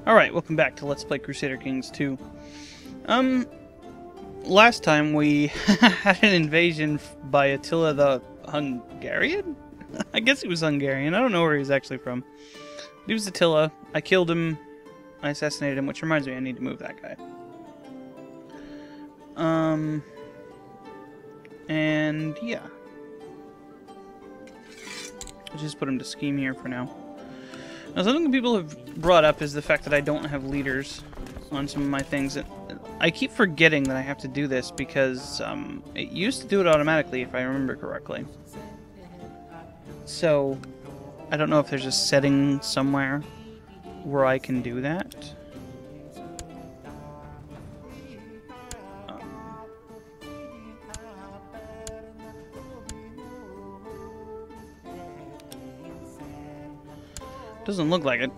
Alright, welcome back to Let's Play Crusader Kings 2. Last time we had an invasion by Attila the Hungarian? I guess he was Hungarian. I don't know where he was actually from. He was Attila. I killed him. I assassinated him, which reminds me I need to move that guy. And yeah. I'll just put him to scheme here for now. Now, something people have brought up is the fact that I don't have leaders on some of my things. I keep forgetting that I have to do this because it used to do it automatically, if I remember correctly. So, I don't know if there's a setting somewhere where I can do that. Doesn't look like it.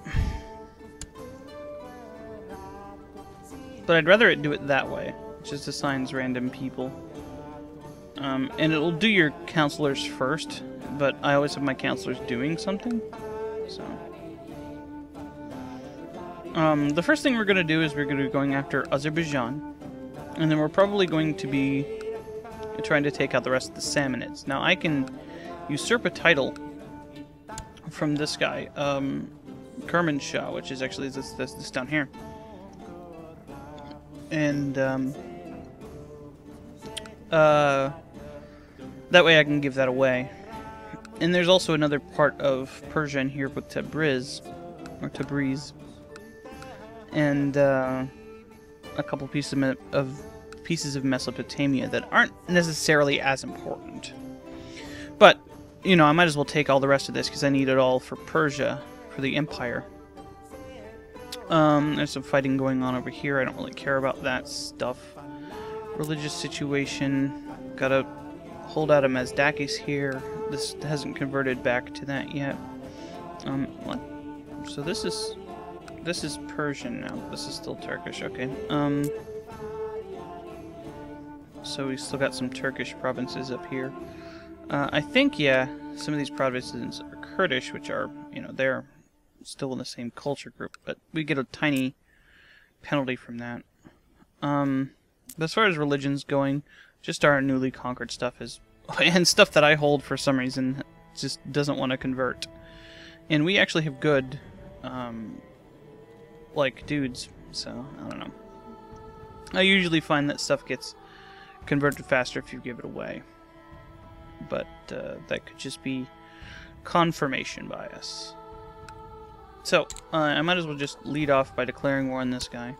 But I'd rather it do it that way. It just assigns random people. And it'll do your counselors first, but I always have my counselors doing something. So. The first thing we're going to do is we're going to be going after Azerbaijan. And then we're probably going to be trying to take out the rest of the Samanids. Now I can usurp a title from this guy, Kermanshah, which is actually this down here. And that way I can give that away. And there's also another part of Persia in here with Tabriz, or Tabriz, and a couple pieces of Mesopotamia that aren't necessarily as important. But you know, I might as well take all the rest of this because I need it all for Persia, for the Empire. There's some fighting going on over here. I don't really care about that stuff. Religious situation. Gotta hold out a Mazdakis here. This hasn't converted back to that yet. What? So this is Persian now. This is still Turkish. Okay. So we still got some Turkish provinces up here. I think, yeah, some of these provinces are Kurdish, which are, you know, they're still in the same culture group, but we get a tiny penalty from that. But as far as religions going, just our newly conquered stuff is, and stuff that I hold for some reason just doesn't want to convert. And we actually have good, like, dudes, so, I don't know. I usually find that stuff gets converted faster if you give it away. But that could just be confirmation bias. So, I might as well just lead off by declaring war on this guy.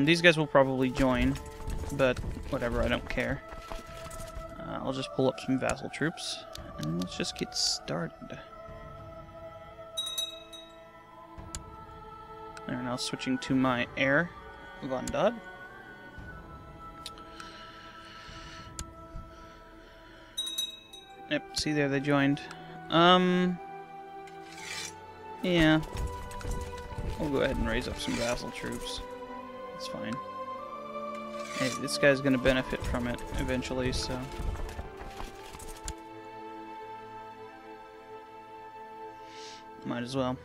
These guys will probably join, but whatever, I don't care. I'll just pull up some vassal troops, and let's just get started. There, now switching to my heir, Vandad. Yep, see there, they joined. Yeah. We'll go ahead and raise up some vassal troops. That's fine. Hey, this guy's gonna benefit from it eventually, so... might as well.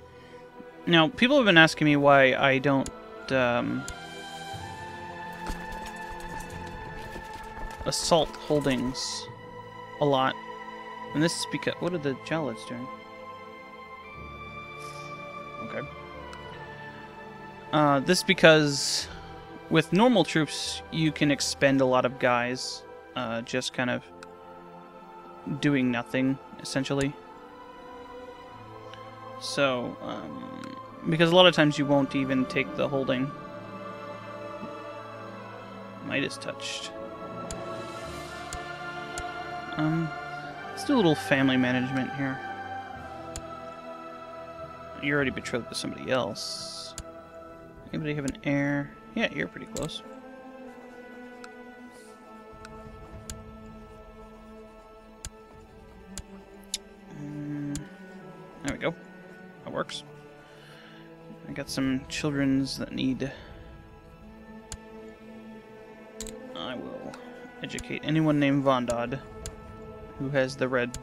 Now, people have been asking me why I don't, assault holdings a lot. And this is because... what are the Jalids doing? Okay. This is because with normal troops, you can expend a lot of guys just kind of doing nothing, essentially. So, because a lot of times you won't even take the holding. Midas touched. Let's do a little family management here. You're already betrothed to somebody else. Anybody have an heir? Yeah, you're pretty close. There we go. That works. I got some childrens that need... I will educate anyone named Vandad who has the red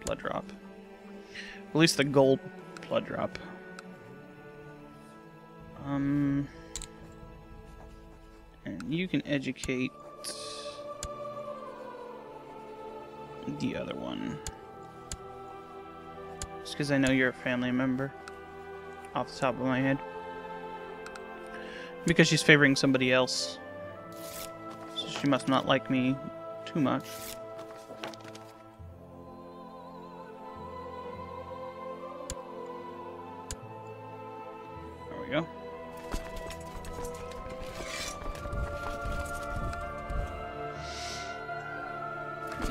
blood drop. At least the gold blood drop. And you can educate the other one. Just because I know you're a family member. Off the top of my head. Because she's favoring somebody else. So she must not like me too much. There we go.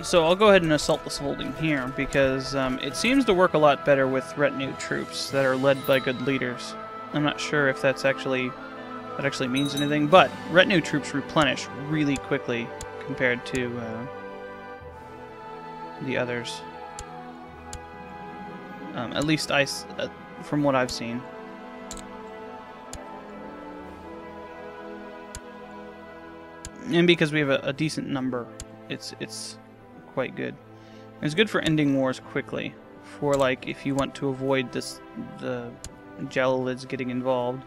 So I'll go ahead and assault this holding here, because it seems to work a lot better with retinue troops that are led by good leaders. I'm not sure if that actually means anything, but retinue troops replenish really quickly compared to the others. At least from what I've seen. And because we have a decent number, it's quite good. It's good for ending wars quickly. For like if you want to avoid the Jalalids getting involved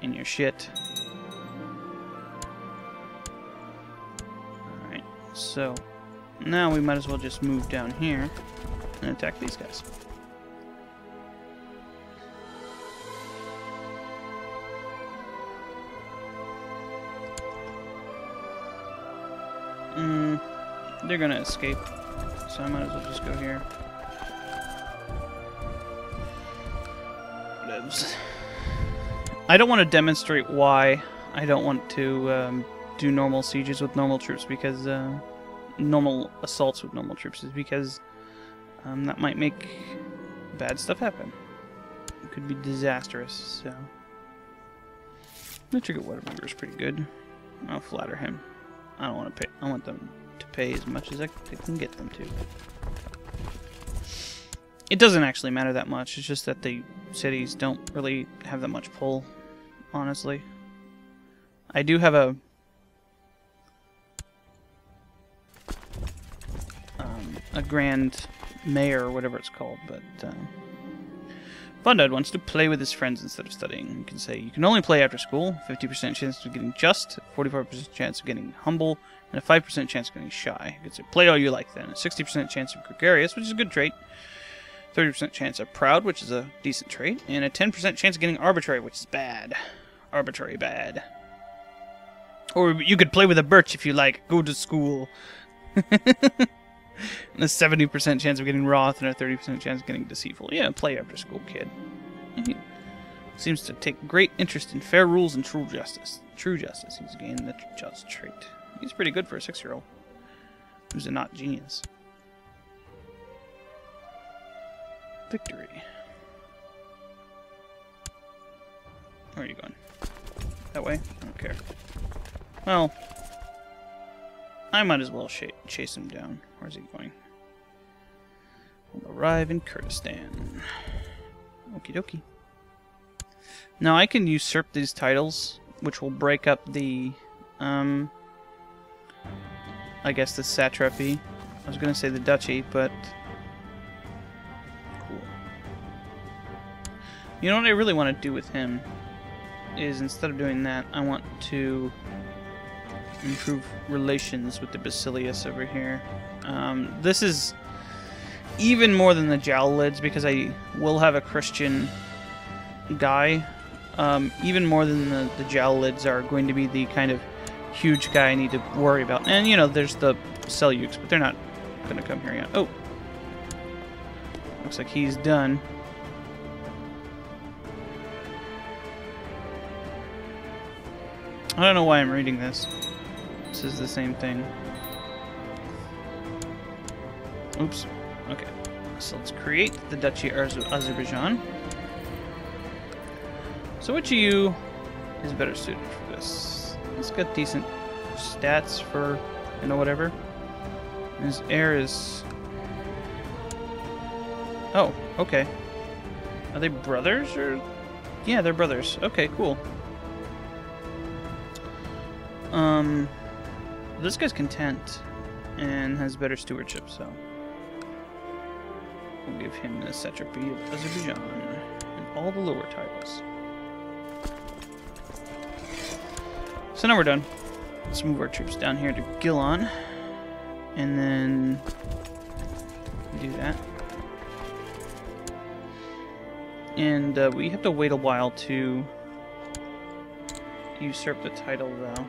in your shit. Alright, so now we might as well just move down here and attack these guys. They're gonna escape, so I might as well just go here. I don't want to demonstrate why I don't want to do normal sieges with normal troops, because normal assaults with normal troops is because that might make bad stuff happen. It could be disastrous, so... The trigger whatever is pretty good. I'll flatter him. I don't want to pay. I want them to pay as much as I can get them to. It doesn't actually matter that much. It's just that the cities don't really have that much pull, honestly. I do have a grand mayor or whatever it's called, but Fundad wants to play with his friends instead of studying. You can say you can only play after school, 50% chance of getting just, 45% chance of getting humble, and a 5% chance of getting shy. You can say play all you like then. A 60% chance of gregarious, which is a good trait. 30% chance of proud, which is a decent trait. And a 10% chance of getting arbitrary, which is bad. Arbitrary bad. Or you could play with a birch if you like. Go to school. And a 70% chance of getting wroth and a 30% chance of getting deceitful. Yeah, play after school, kid. He seems to take great interest in fair rules and true justice. True justice. He's gained the just trait. He's pretty good for a 6-year-old who's a not genius. Victory. Where are you going? That way? I don't care. Well, I might as well chase him down. Where's he going? We'll arrive in Kurdistan. Okie dokie. Now I can usurp these titles, which will break up the, I guess the satrapy. I was going to say the duchy, but... Cool. You know what I really want to do with him is, instead of doing that, I want to improve relations with the Basilius over here. This is even more than the Jalalids, because I will have a Christian guy. Even more than the Jalalids are going to be the kind of huge guy I need to worry about. And, you know, there's the Seljuks, but they're not going to come here yet. Oh! Looks like he's done. I don't know why I'm reading this. This is the same thing. Oops. Okay. So let's create the Duchy of Azerbaijan. So which of you is better suited for this? He's got decent stats for, you know, whatever. His heir is... Oh, okay. Are they brothers, or...? Yeah, they're brothers. Okay, cool. This guy's content and has better stewardship, so we'll give him the satrapy of Azerbaijan and all the lower titles. So now we're done. Let's move our troops down here to Gilon. And then do that. And we have to wait a while to usurp the title, though.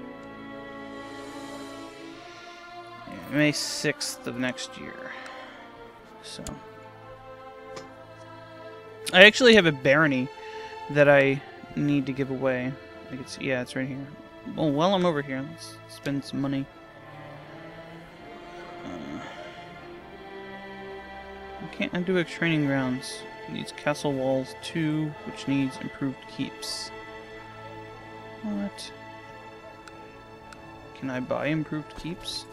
Yeah, May 6th of next year. So I actually have a barony that I need to give away. I can see, yeah, it's right here. Well, while I'm over here, let's spend some money. I can't undo training grounds. It needs castle walls 2, which needs improved keeps. What? Can I buy improved keeps?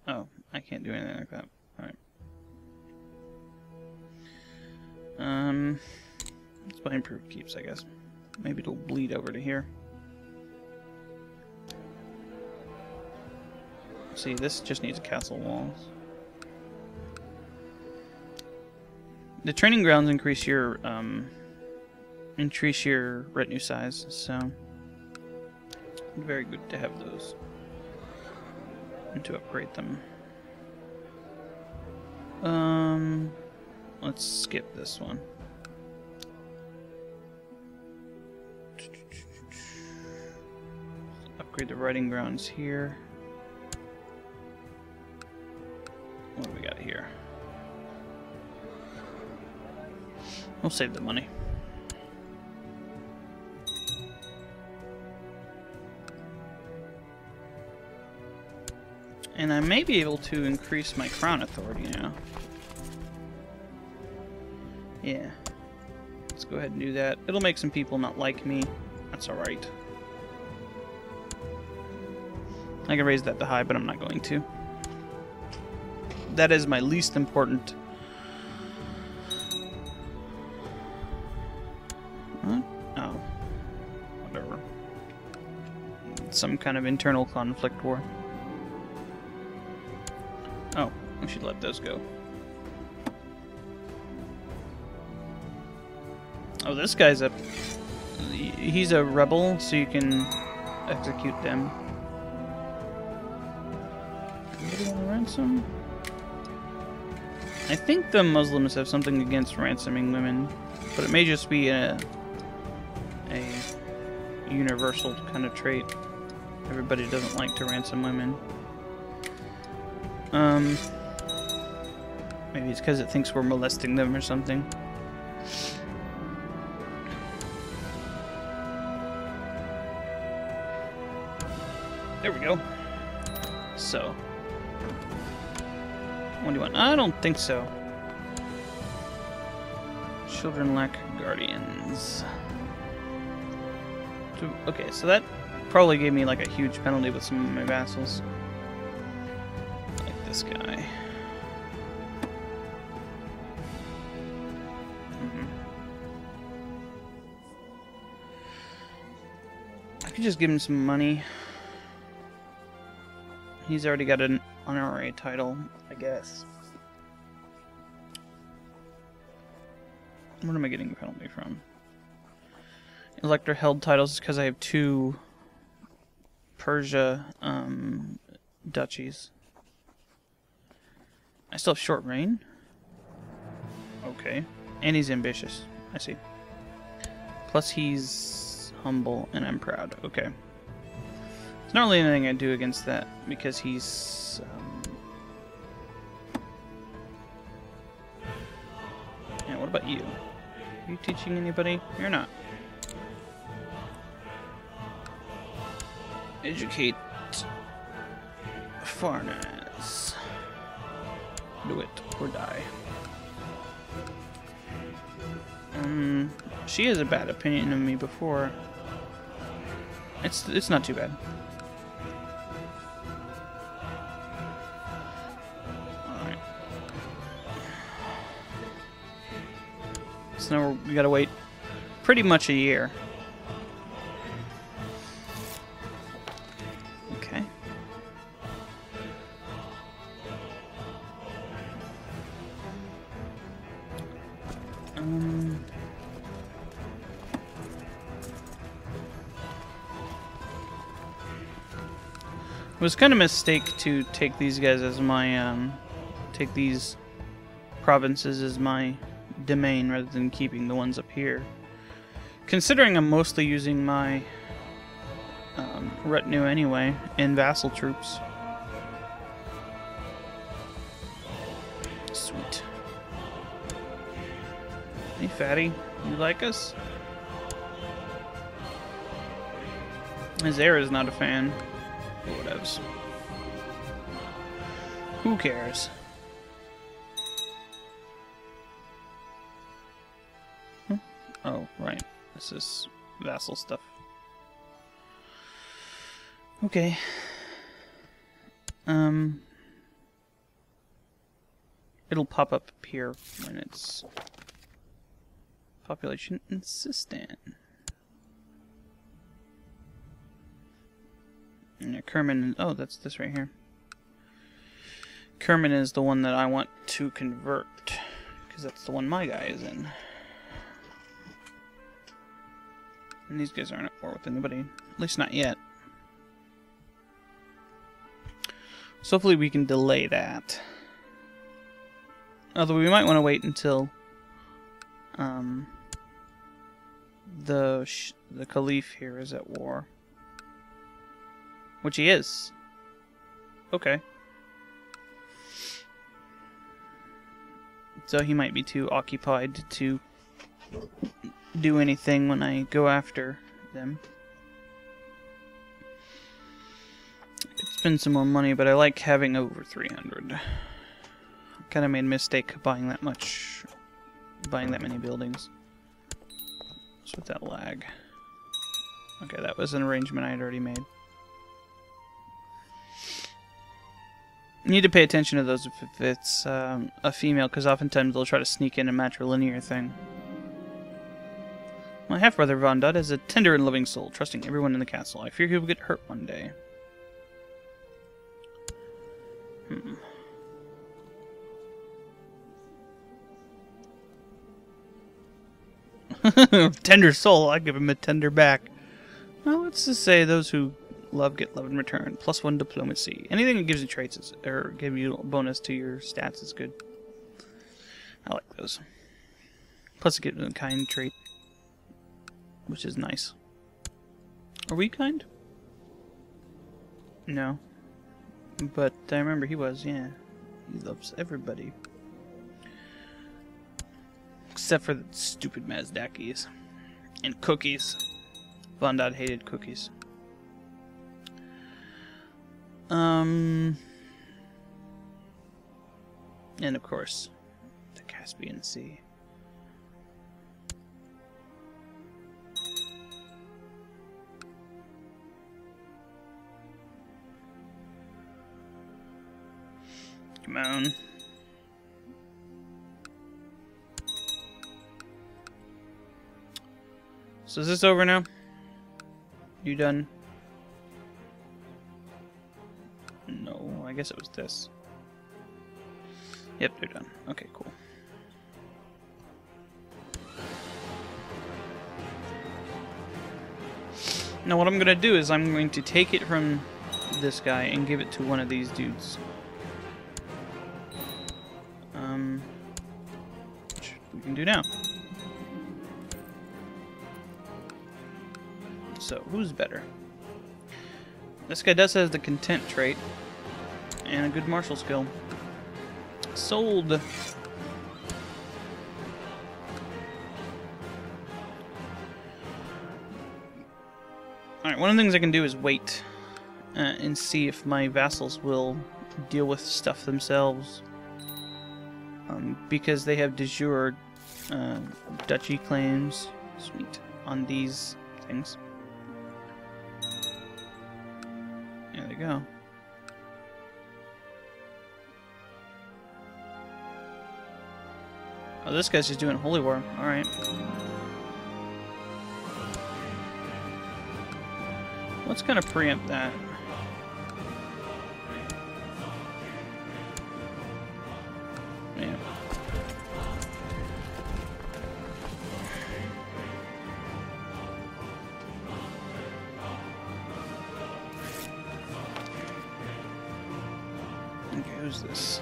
Oh, I can't do anything like that. Alright. Let's buy improved keeps, I guess. Maybe it'll bleed over to here. See, this just needs castle walls. The training grounds increase your retinue size, so very good to have those and to upgrade them. Let's skip this one. Upgrade the riding grounds here. What do we got here? We'll save the money. And I may be able to increase my crown authority now. Yeah. Let's go ahead and do that. It'll make some people not like me. That's alright. I can raise that to high, but I'm not going to. That is my least important. What? Oh. Whatever. Some kind of internal conflict war. Oh, we should let those go. Oh, this guy's a... He's a rebel, so you can execute them. Anybody want a ransom? I think the Muslims have something against ransoming women, but it may just be a universal kind of trait. Everybody doesn't like to ransom women. Maybe it's because it thinks we're molesting them or something. There we go. So, what do you want? I don't think so. Children lack guardians. Okay, so that probably gave me like a huge penalty with some of my vassals. Like this guy. I could just give him some money. He's already got an honorary title, I guess. What am I getting a penalty from? Elector held titles because I have 2 Persia duchies. I still have short reign. Okay. And he's ambitious. I see. Plus he's humble and I'm proud. Okay. There's not really anything I do against that because he's... Yeah, what about you? Are you teaching anybody? You're not. Educate Farnaz. Do it or die. She has a bad opinion of me before. It's not too bad. Alright. So now we gotta wait pretty much a year. Okay. was kind of a mistake to take these guys as my, take these provinces as my domain rather than keeping the ones up here. Considering I'm mostly using my retinue anyway, and vassal troops. Sweet. Hey, fatty, you like us? His heir is not a fan. Whatevs. Who cares? Oh, right. This is vassal stuff. Okay. It'll pop up here when it's population insistent. Yeah, Kerman. Oh, that's this right here. Kerman is the one that I want to convert, because that's the one my guy is in. And these guys aren't at war with anybody, at least not yet. So hopefully we can delay that. Although we might want to wait until the Caliph here is at war. Which he is. Okay. So he might be too occupied to do anything when I go after them. I could spend some more money, but I like having over 300. Kind of made a mistake buying that much, buying that many buildings. What's with that lag? Okay, that was an arrangement I had already made. You need to pay attention to those if it's a female, because oftentimes they'll try to sneak in a matrilinear thing. My half-brother Vondad has a tender and loving soul, trusting everyone in the castle. I fear he will get hurt one day. Tender soul, I give him a tender back. Well, let's just say those who love get love in return. +1 diplomacy. Anything that gives you traits is, or give you a bonus to your stats is good. I like those. Plus it gives them a kind trait, which is nice. Are we kind? No. But I remember he was, yeah. He loves everybody. Except for the stupid Mazdakis. And cookies. Vondad hated cookies. And of course, the Caspian Sea. Come on. So is this over now? You done? No, I guess it was this. Yep, they're done. Okay, cool. Now what I'm going to do is I'm going to take it from this guy and give it to one of these dudes. Which we can do now. So, who's better? This guy does have the content trait and a good martial skill. Sold. Alright, one of the things I can do is wait and see if my vassals will deal with stuff themselves. Because they have de jure duchy claims, sweet, on these things. There they go. Oh, this guy's just doing holy war. Alright. Let's kind of preempt that. Yeah. Who's this?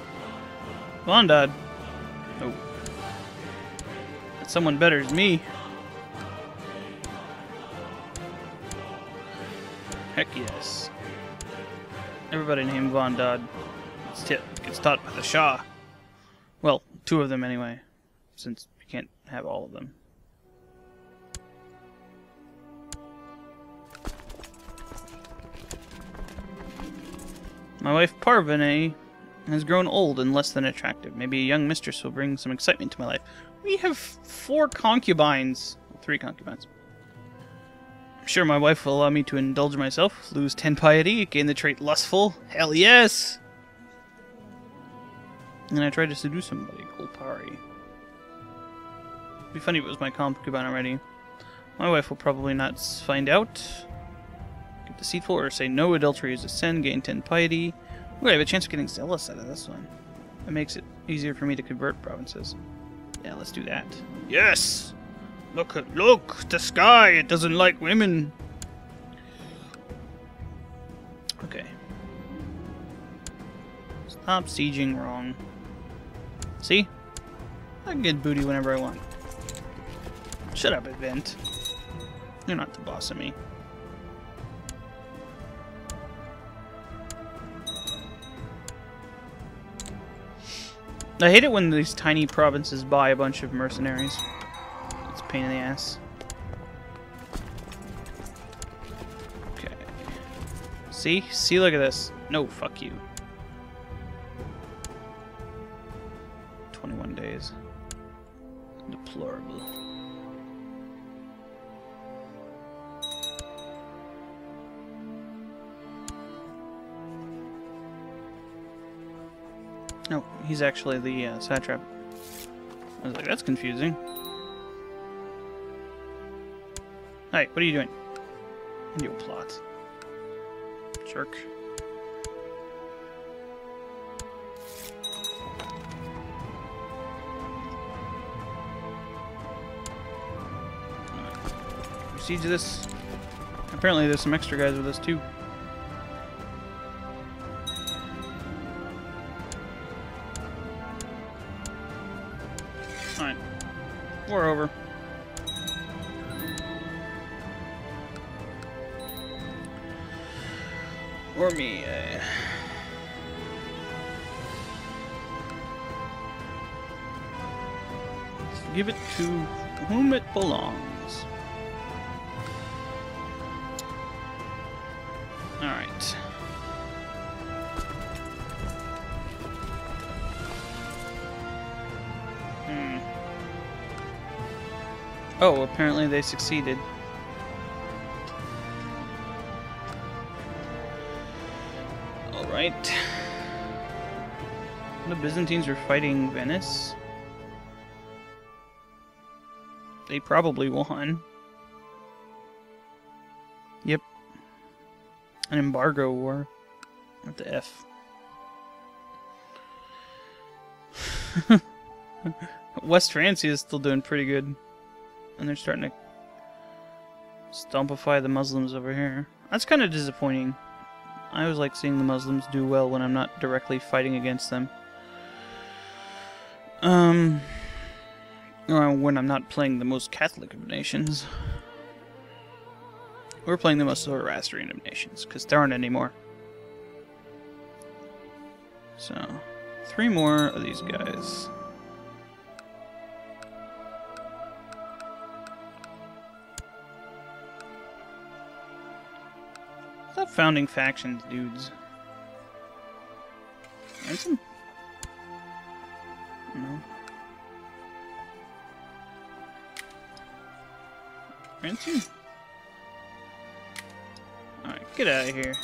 Vondad. Oh. That's someone better than me. Heck yes. Everybody named Vondad gets taught by the Shah. Well, 2 of them anyway, since you can't have all of them. My wife Parvane has grown old and less than attractive. Maybe a young mistress will bring some excitement to my life. We have 4 concubines. 3 concubines. I'm sure my wife will allow me to indulge myself, lose 10 piety, gain the trait lustful. Hell yes! And I tried to seduce somebody, Golpari. It'd be funny if it was my concubine already. My wife will probably not find out. Get deceitful or say no, adultery is a sin, gain 10 piety. Ooh, I have a chance of getting zealous out of this one. That makes it easier for me to convert provinces. Yeah, let's do that. Yes! Look, the sky! It doesn't like women! Okay. Stop sieging wrong. See? I can get booty whenever I want. Shut up, event. You're not the boss of me. I hate it when these tiny provinces buy a bunch of mercenaries. It's a pain in the ass. Okay. See? See, look at this. No, fuck you. 21 days. Deplorable. No, he's actually the satrap. I was like, that's confusing. Hey, what are you doing? You plot. Jerk. Siege this. Apparently there's some extra guys with us too. Alright. War over. Or me. Let's give it to whom it belongs. Alright. Oh, apparently they succeeded. Alright. The Byzantines were fighting Venice. They probably won. Yep. An embargo war. What the F? West Francia is still doing pretty good. And they're starting to stompify the Muslims over here. That's kind of disappointing. I always like seeing the Muslims do well when I'm not directly fighting against them. Or when I'm not playing the most Catholic of nations. We're playing the most Zoroastrian of nations, because there aren't any more. So, 3 more of these guys. Stop founding factions, dudes. Ransom? No. Ransom? Alright, get out of here.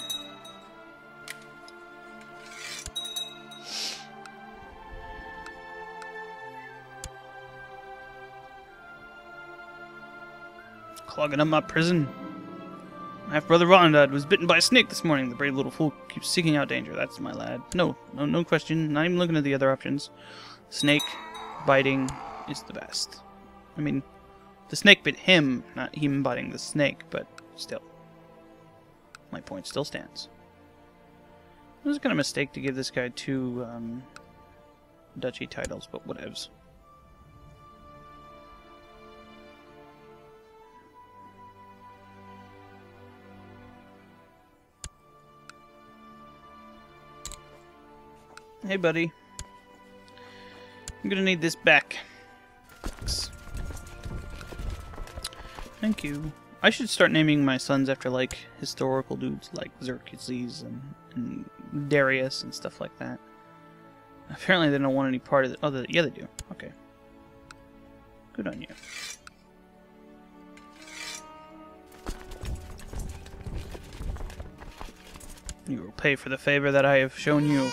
Clogging up my prison. My half-brother Vondad was bitten by a snake this morning. The brave little fool keeps seeking out danger. That's my lad. No question. Not even looking at the other options. Snake biting is the best. I mean, the snake bit him, not him biting the snake, but still. My point still stands. It was kind of a mistake to give this guy 2 duchy titles, but whatevs. Hey, buddy. I'm gonna need this back. Thanks. Thank you. I should start naming my sons after, like, historical dudes like Xerxes and Darius and stuff like that. Apparently they don't want any part of it. Oh, yeah, they do. Okay. Good on you. You will pay for the favor that I have shown you.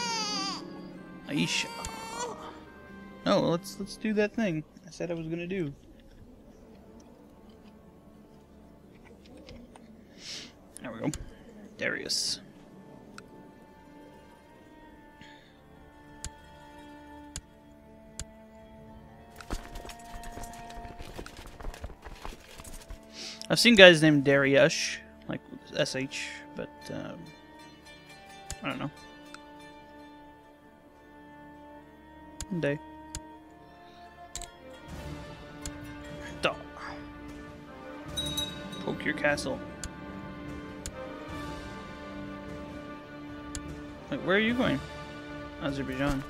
Aisha. Oh, let's do that thing I said I was gonna do. There we go. Darius. I've seen guys named Dariush, like SH, but I don't know. One day. Duh. Poke your castle. Wait, where are you going? Azerbaijan.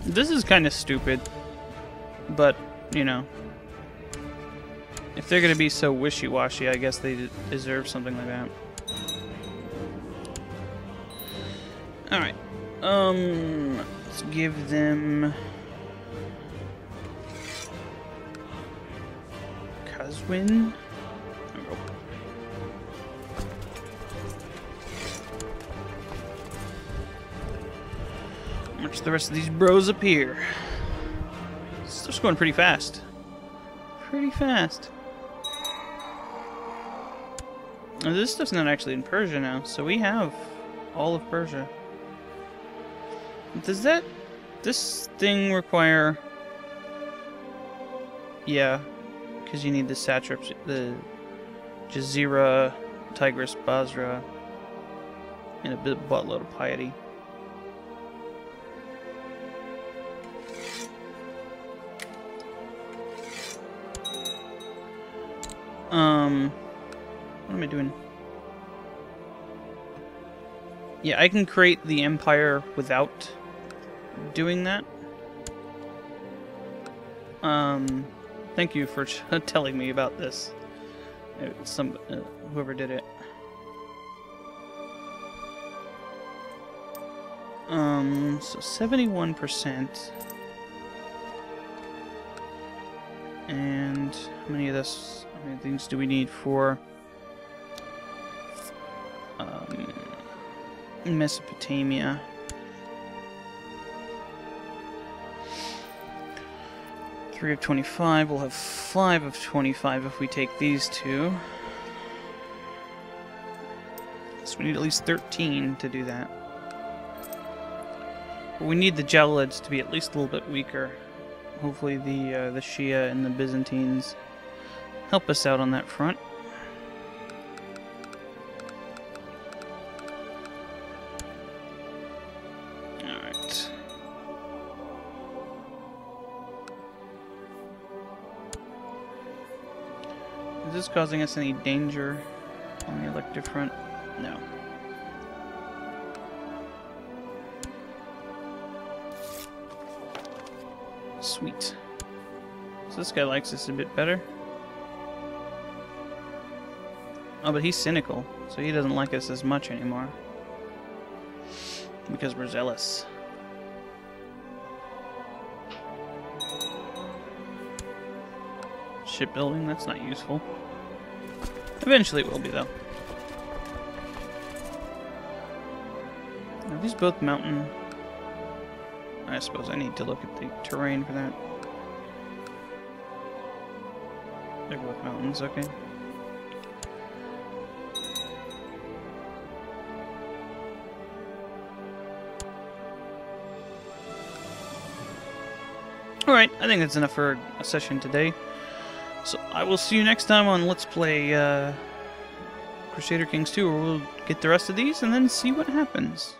This is kind of stupid, but, you know, if they're gonna be so wishy-washy, I guess they deserve something like that. Alright, let's give them Kazwin. Watch the rest of these bros appear. Stuff's going pretty fast. Pretty fast. Now, this stuff's not actually in Persia now, so we have all of Persia. Does this thing require... Yeah, because you need the satraps, the Jazeera, Tigris, Basra, and a buttload of piety. What am I doing? Yeah, I can create the empire without doing that. Thank you for telling me about this. Whoever did it. So 71%. And how many of this? How many things do we need for Mesopotamia? Three of 25. We'll have 5 of 25 if we take these two. So we need at least 13 to do that. But we need the Jalalids to be at least a little bit weaker. Hopefully the Shia and the Byzantines help us out on that front. Alright. Is this causing us any danger on the elective front? No. Sweet. So this guy likes us a bit better. Oh, but he's cynical, so he doesn't like us as much anymore. Because we're zealous. Shipbuilding, that's not useful. Eventually it will be, though. Are these both mountain? I suppose I need to look at the terrain for that. They're both mountains, okay. Alright, I think that's enough for a session today. So I will see you next time on Let's Play Crusader Kings 2, where we'll get the rest of these and then see what happens.